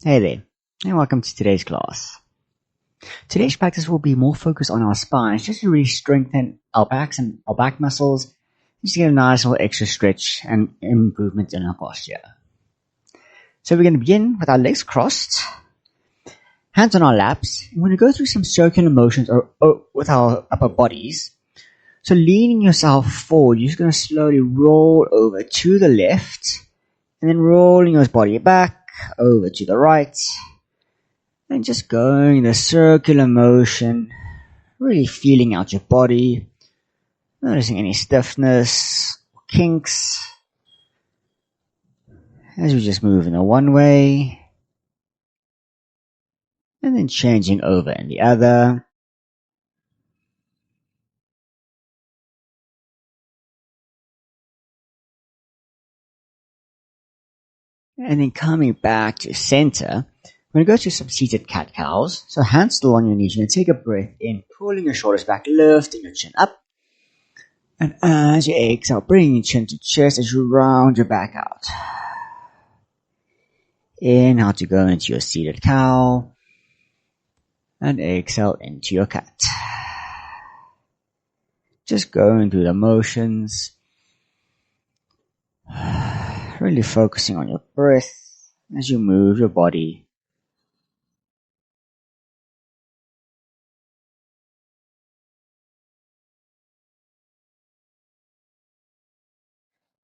Hey there, and welcome to today's class. Today's practice will be more focused on our spines, just to really strengthen our backs and our back muscles, just to get a nice little extra stretch and improvement in our posture. So we're going to begin with our legs crossed, hands on our laps. We're going to go through some circular motions with our upper bodies. So leaning yourself forward, you're just going to slowly roll over to the left, and then rolling your body back over to the right. And just going the circular motion, really feeling out your body, noticing any stiffness, kinks, as we just move in the one way, and then changing over in the other. And then coming back to center, we're going to go to some seated cat-cows. So hands still on your knees, you're going to take a breath in, pulling your shoulders back, lifting your chin up. And as you exhale, bring your chin to chest as you round your back out. Inhale to go into your seated cow. And exhale into your cat. Just going through the motions. Really focusing on your breath as you move your body.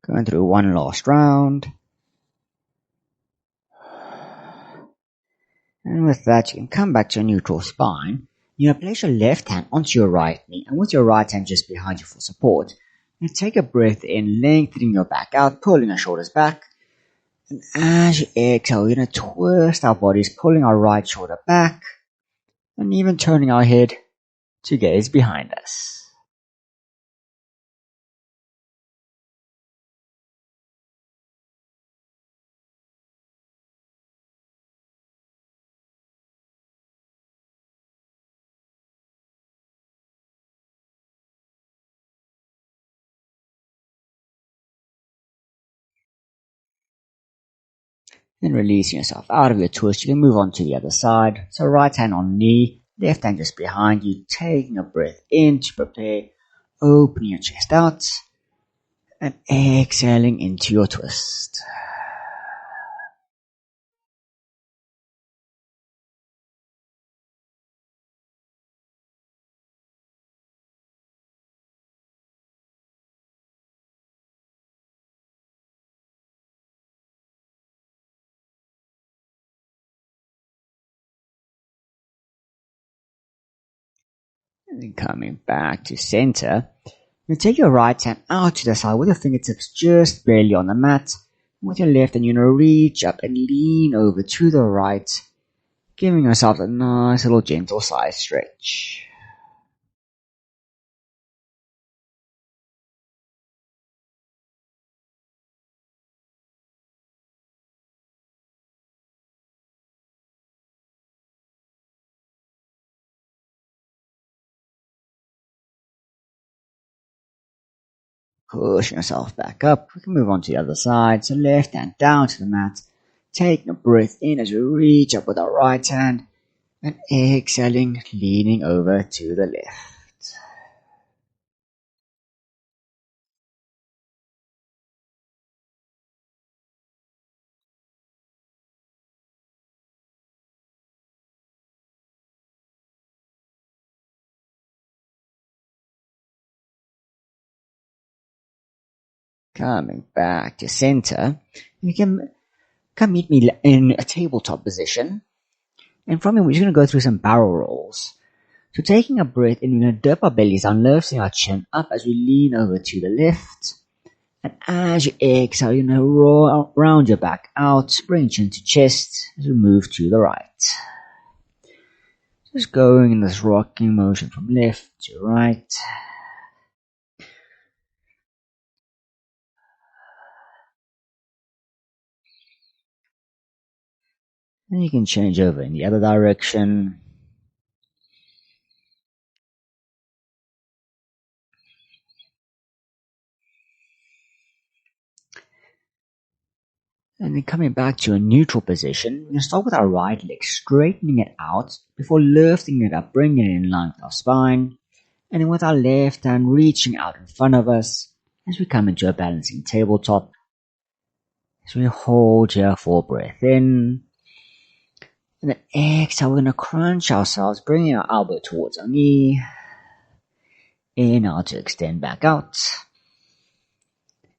Going through one last round. And with that, you can come back to a neutral spine. You can place your left hand onto your right knee, and with your right hand just behind you for support. And take a breath in, lengthening your back out, pulling your shoulders back. And as you exhale, we're going to twist our bodies, pulling our right shoulder back, and even turning our head to gaze behind us. Then releasing yourself out of your twist, you can move on to the other side. So right hand on knee, left hand just behind you, taking a breath in to prepare, opening your chest out, and exhaling into your twist. And then coming back to center, you take your right hand out to the side with your fingertips just barely on the mat. With your left hand, you're going to reach up and lean over to the right, giving yourself a nice little gentle side stretch. Pushing yourself back up. We can move on to the other side. So left hand down to the mat. Taking a breath in as we reach up with our right hand. And exhaling, leaning over to the left. Coming back to center. You can come meet me in a tabletop position. And from here, we're just going to go through some barrel rolls. So taking a breath in, we're going to dip our bellies down, lifting our chin up as we lean over to the left. And as you exhale, you're going to roll round your back out, bring chin to chest as we move to the right. Just going in this rocking motion from left to right. And you can change over in the other direction. And then coming back to a neutral position, we're going to start with our right leg, straightening it out before lifting it up, bringing it in line with our spine. And then with our left hand reaching out in front of us as we come into a balancing tabletop. So we hold here for breath in. And then exhale, we're going to crunch ourselves, bringing our elbow towards our knee. Inhale to extend back out.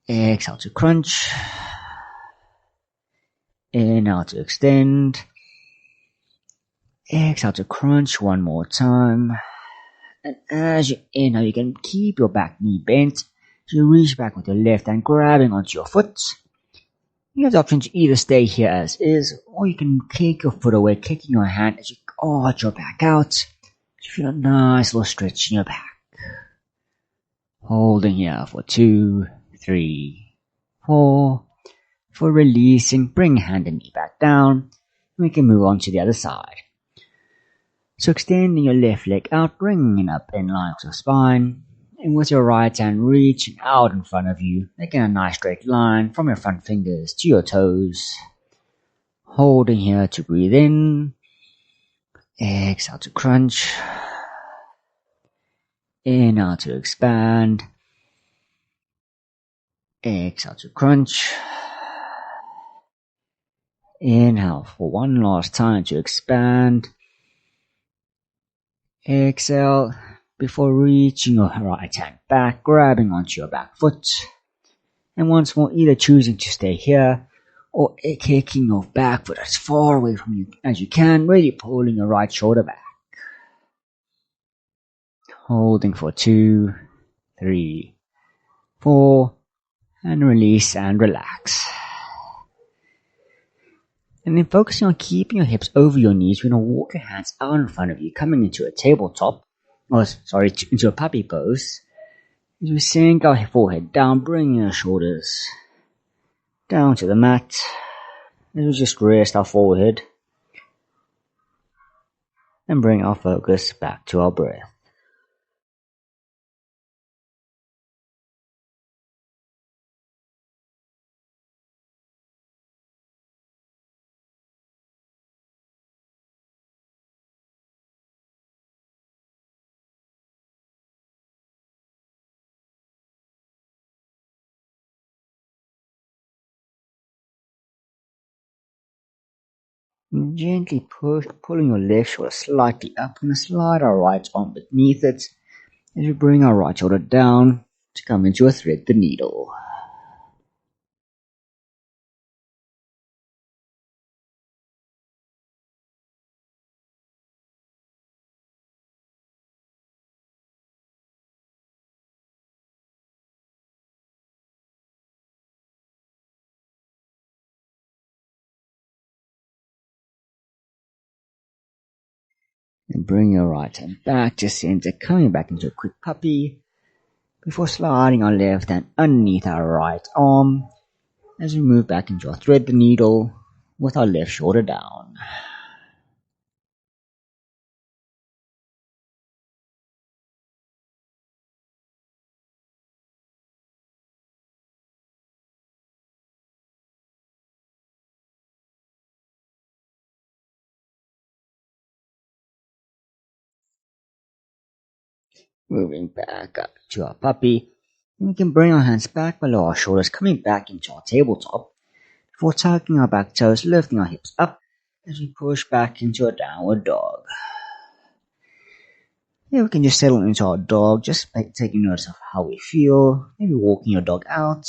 Exhale to crunch. Inhale to extend. Exhale to crunch one more time. And as you inhale, you can keep your back knee bent. So you reach back with your left hand, grabbing onto your foot. You have the option to either stay here as is, or you can kick your foot away, kicking your hand as you arch your back out. So you feel a nice little stretch in your back. Holding here for 2, 3, 4. For releasing, bring hand and knee back down. We can move on to the other side. So extending your left leg out, bringing it up in line with your spine. And with your right hand reaching out in front of you, making a nice straight line from your front fingers to your toes. Holding here to breathe in. Exhale to crunch. Inhale to expand. Exhale to crunch. Inhale for one last time to expand. Exhale before reaching your right hand back, grabbing onto your back foot. And once more, either choosing to stay here or kicking your back foot as far away from you as you can, really pulling your right shoulder back. Holding for 2, 3, 4, and release and relax. And then focusing on keeping your hips over your knees, you're going to walk your hands out in front of you, coming into a tabletop, into a puppy pose. As we sink our forehead down, bringing our shoulders down to the mat. As we just rest our forehead and bring our focus back to our breath. And gently pulling your left shoulder slightly up. We're going to slide our right arm beneath it as we bring our right shoulder down to come into a thread the needle. And bring your right hand back to center, coming back into a quick puppy before sliding our left hand underneath our right arm as we move back into our thread the needle with our left shoulder down. Moving back up to our puppy. And we can bring our hands back below our shoulders, coming back into our tabletop before tucking our back toes, lifting our hips up as we push back into a downward dog. Yeah, we can just settle into our dog, just taking notice of how we feel, maybe walking your dog out,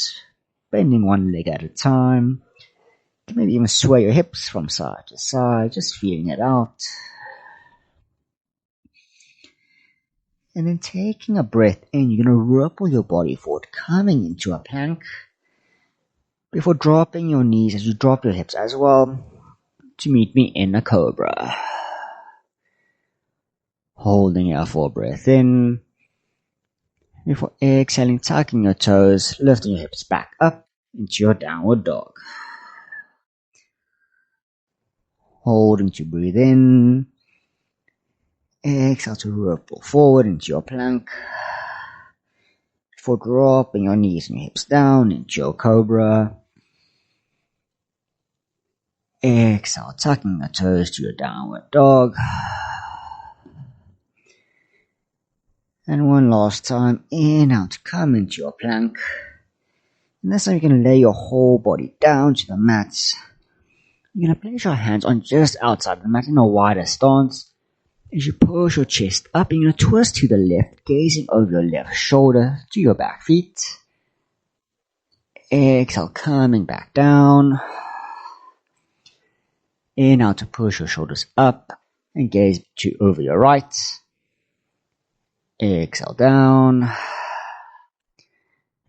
bending one leg at a time. You can maybe even sway your hips from side to side, just feeling it out. And then taking a breath in, you're going to ripple your body forward, coming into a plank before dropping your knees as you drop your hips as well to meet me in a cobra. Holding your full breath in before exhaling, tucking your toes, lifting your hips back up into your downward dog. Holding to breathe in. Exhale to ripple forward into your plank before dropping your knees and your hips down into your cobra. Exhale, tucking the toes to your downward dog. And one last time, inhale to come into your plank. And this time you're going to lay your whole body down to the mat. You're going to place your hands on just outside the mat in a wider stance. As you push your chest up, you're going to twist to the left, gazing over your left shoulder to your back feet. Exhale, coming back down. Inhale to push your shoulders up and gaze over your right. Exhale down.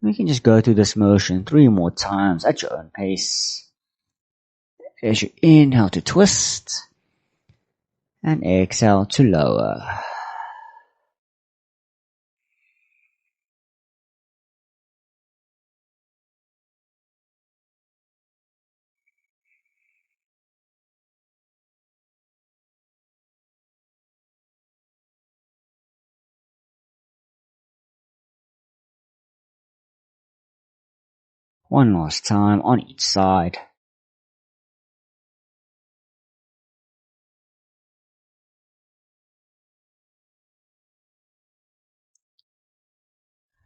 We can just go through this motion 3 more times at your own pace. As you inhale to twist and exhale to lower. One last time on each side.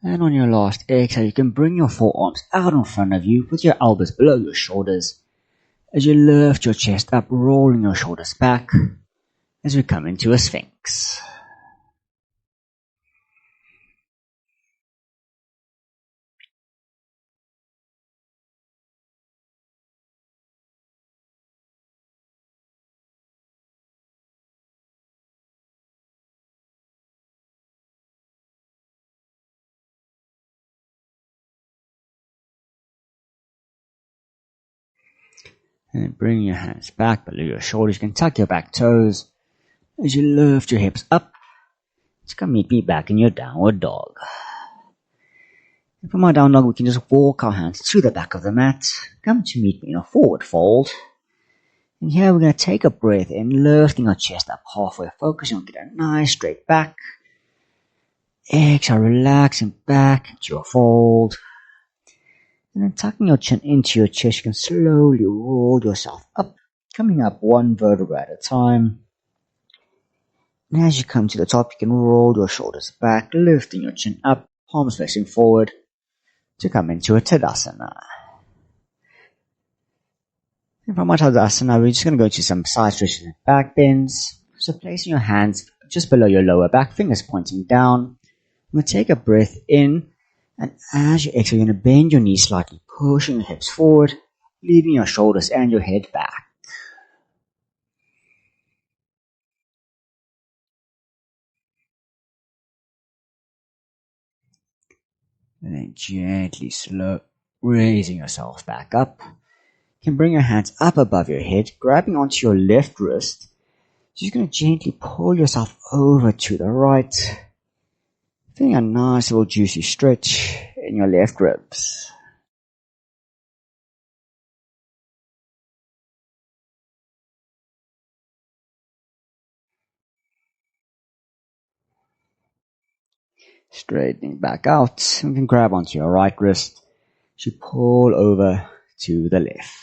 And on your last exhale, you can bring your forearms out in front of you with your elbows below your shoulders. As you lift your chest up, rolling your shoulders back as we come into a sphinx. And then bring your hands back below your shoulders. You can tuck your back toes as you lift your hips up. Just come meet me back in your downward dog. And from our down dog, we can just walk our hands to the back of the mat. Come to meet me in a forward fold. And here we're going to take a breath in, lifting our chest up halfway, focusing on getting a nice straight back. Exhale, relaxing back into your fold. And then tucking your chin into your chest, you can slowly roll yourself up, coming up one vertebra at a time. And as you come to the top, you can roll your shoulders back, lifting your chin up, palms facing forward, to come into a Tadasana. And from our Tadasana, we're just going to go to some side stretches and back bends. So placing your hands just below your lower back, fingers pointing down. I'm going to take a breath in, and as you exhale, you're going to bend your knees slightly, pushing your hips forward, leaving your shoulders and your head back. And then gently raising yourself back up. You can bring your hands up above your head, grabbing onto your left wrist. So you're going to gently pull yourself over to the right, feeling a nice little juicy stretch in your left ribs. Straightening back out, you can grab onto your right wrist as you pull over to the left.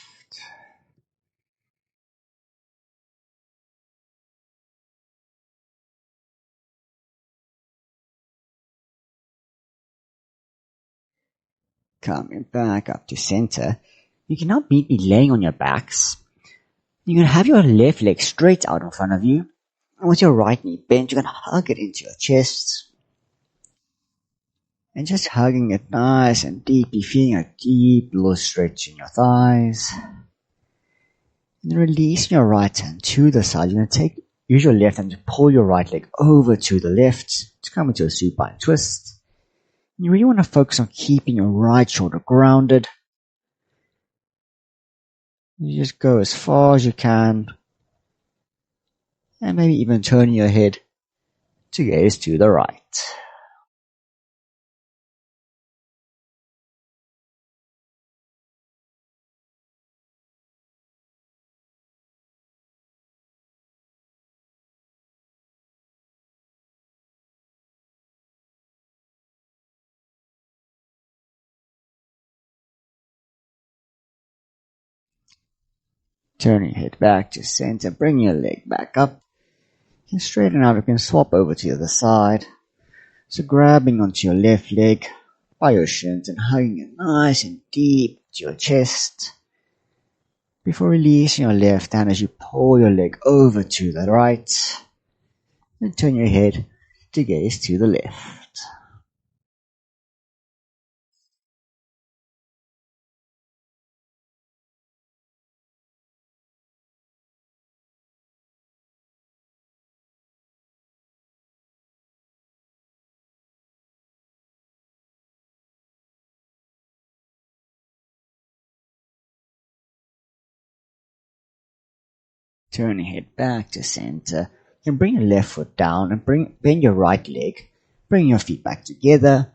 Coming back up to center, you can now meet me laying on your backs. You're going to have your left leg straight out in front of you, and with your right knee bent, you're going to hug it into your chest. And just hugging it nice and deeply, feeling a deep little stretch in your thighs. And then releasing your right hand to the side. You're going to use your left hand to pull your right leg over to the left to come into a supine twist. And you really want to focus on keeping your right shoulder grounded. You just go as far as you can. And maybe even turning your head to gaze to the right. Turn your head back to center, bring your leg back up. You can straighten out, you can swap over to the other side. So grabbing onto your left leg by your shins and hugging it nice and deep to your chest. Before releasing your left hand as you pull your leg over to the right. And turn your head to gaze to the left. Turn your head back to center. You can bring your left foot down and bend your right leg. Bring your feet back together.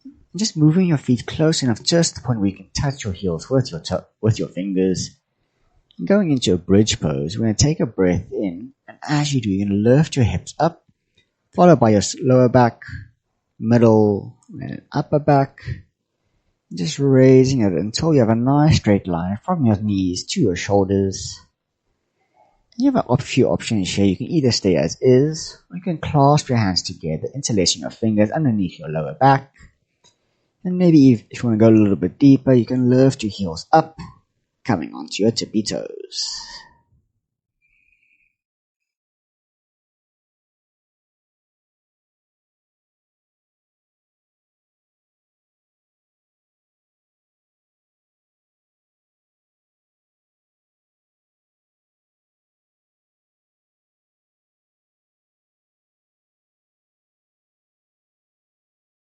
And just moving your feet close enough just to the point where you can touch your heels with your fingers. And going into a bridge pose, we're going to take a breath in. And as you do, you're going to lift your hips up, followed by your lower back, middle, and upper back. Just raising it until you have a nice straight line from your knees to your shoulders. You have a few options here. You can either stay as is, or you can clasp your hands together, interlacing your fingers underneath your lower back. And maybe if you want to go a little bit deeper, you can lift your heels up, coming onto your tippy toes.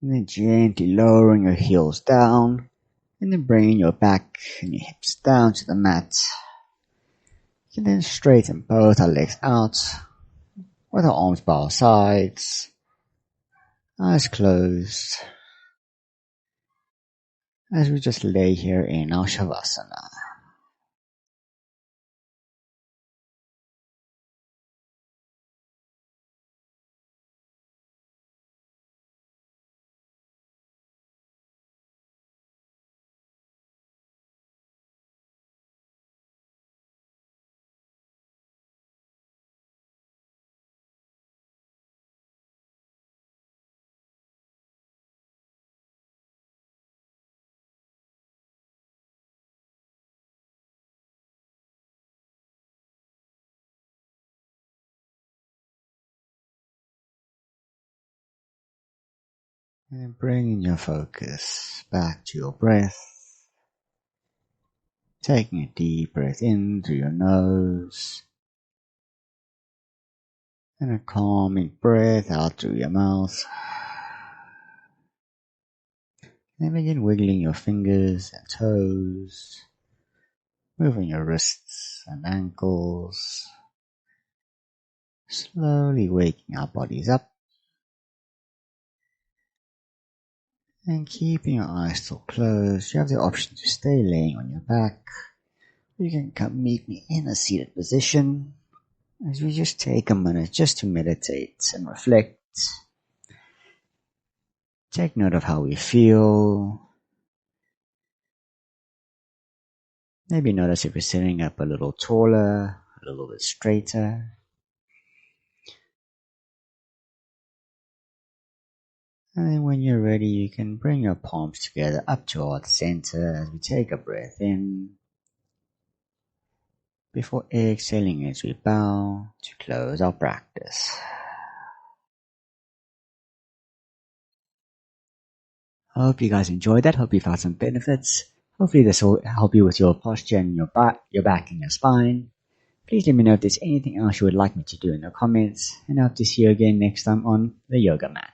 And then gently lowering your heels down, and then bringing your back and your hips down to the mat. You can then straighten both our legs out, with our arms by our sides, eyes closed, as we just lay here in our Shavasana. And then bringing your focus back to your breath. Taking a deep breath in through your nose. And a calming breath out through your mouth. Then begin wiggling your fingers and toes. Moving your wrists and ankles. Slowly waking our bodies up. And keeping your eyes still closed, you have the option to stay laying on your back. You can come meet me in a seated position as we just take a minute just to meditate and reflect. Take note of how we feel. Maybe notice if we're sitting up a little taller, a little bit straighter. And then when you're ready, you can bring your palms together up towards center as we take a breath in. Before exhaling as we bow to close our practice. I hope you guys enjoyed that. Hope you found some benefits. Hopefully this will help you with your posture and your back and your spine. Please let me know if there's anything else you would like me to do in the comments. And I hope to see you again next time on the yoga mat.